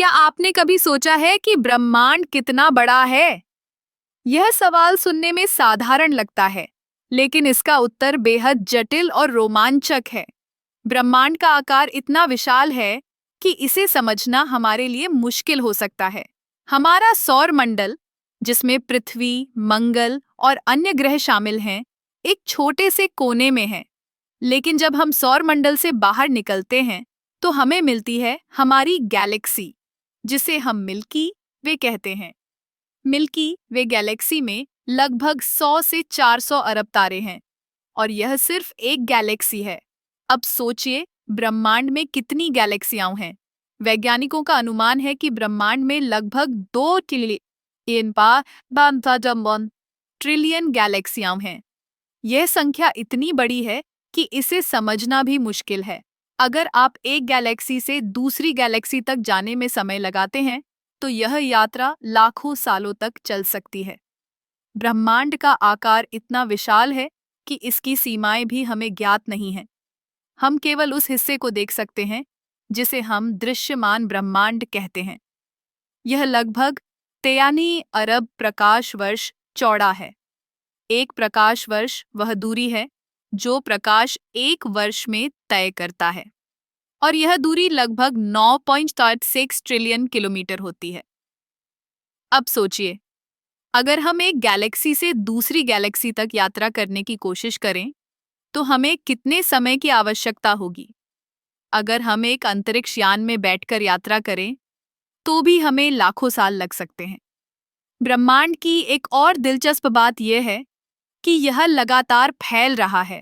क्या आपने कभी सोचा है कि ब्रह्मांड कितना बड़ा है? यह सवाल सुनने में साधारण लगता है, लेकिन इसका उत्तर बेहद जटिल और रोमांचक है। ब्रह्मांड का आकार इतना विशाल है कि इसे समझना हमारे लिए मुश्किल हो सकता है। हमारा सौर मंडल, जिसमें पृथ्वी, मंगल और अन्य ग्रह शामिल हैं, एक छोटे से कोने में है। लेकिन जब हम सौर मंडल से बाहर निकलते हैं, तो हमें मिलती है हमारी गैलेक्सी, जिसे हम मिल्की वे कहते हैं। मिल्की वे गैलेक्सी में लगभग 100 से 400 अरब तारे हैं और यह सिर्फ एक गैलेक्सी है। अब सोचिए, ब्रह्मांड में कितनी गैलेक्सियां हैं। वैज्ञानिकों का अनुमान है कि ब्रह्मांड में लगभग 2 ट्रिलियन गैलेक्सियां हैं। यह संख्या इतनी बड़ी है कि इसे समझना भी मुश्किल है। अगर आप एक गैलेक्सी से दूसरी गैलेक्सी तक जाने में समय लगाते हैं, तो यह यात्रा लाखों सालों तक चल सकती है। ब्रह्मांड का आकार इतना विशाल है कि इसकी सीमाएं भी हमें ज्ञात नहीं हैं। हम केवल उस हिस्से को देख सकते हैं जिसे हम दृश्यमान ब्रह्मांड कहते हैं। यह लगभग 93 अरब प्रकाश वर्ष चौड़ा है। एक प्रकाश वर्ष वह दूरी है जो प्रकाश एक वर्ष में तय करता है, और यह दूरी लगभग 9.6 ट्रिलियन किलोमीटर होती है। अब सोचिए, अगर हम एक गैलेक्सी से दूसरी गैलेक्सी तक यात्रा करने की कोशिश करें, तो हमें कितने समय की आवश्यकता होगी? अगर हम एक अंतरिक्ष यान में बैठकर यात्रा करें, तो भी हमें लाखों साल लग सकते हैं। ब्रह्मांड की एक और दिलचस्प बात यह है कि यह लगातार फैल रहा है।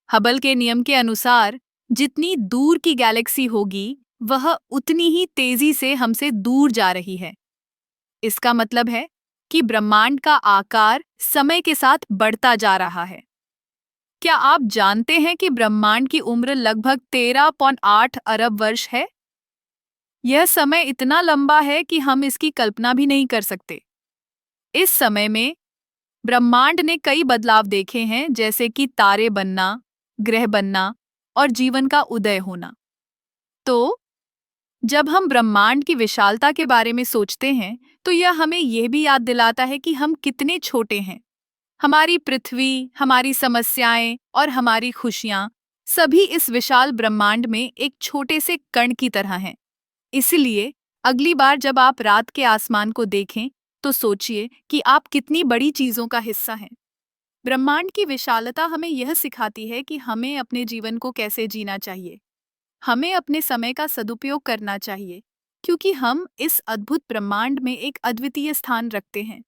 हबल के नियम के अनुसार जितनी दूर की गैलेक्सी होगी, वह उतनी ही तेजी से हमसे दूर जा रही है। इसका मतलब है कि ब्रह्मांड का आकार समय के साथ बढ़ता जा रहा है। क्या आप जानते हैं कि ब्रह्मांड की उम्र लगभग 13.8 अरब वर्ष है? यह समय इतना लंबा है कि हम इसकी कल्पना भी नहीं कर सकते। इस समय में ब्रह्मांड ने कई बदलाव देखे हैं, जैसे कि तारे बनना, ग्रह बनना और जीवन का उदय होना। तो जब हम ब्रह्मांड की विशालता के बारे में सोचते हैं, तो यह हमें यह भी याद दिलाता है कि हम कितने छोटे हैं। हमारी पृथ्वी, हमारी समस्याएं और हमारी खुशियां सभी इस विशाल ब्रह्मांड में एक छोटे से कण की तरह हैं। इसलिए अगली बार जब आप रात के आसमान को देखें, तो सोचिए कि आप कितनी बड़ी चीजों का हिस्सा हैं। ब्रह्मांड की विशालता हमें यह सिखाती है कि हमें अपने जीवन को कैसे जीना चाहिए। हमें अपने समय का सदुपयोग करना चाहिए, क्योंकि हम इस अद्भुत ब्रह्मांड में एक अद्वितीय स्थान रखते हैं।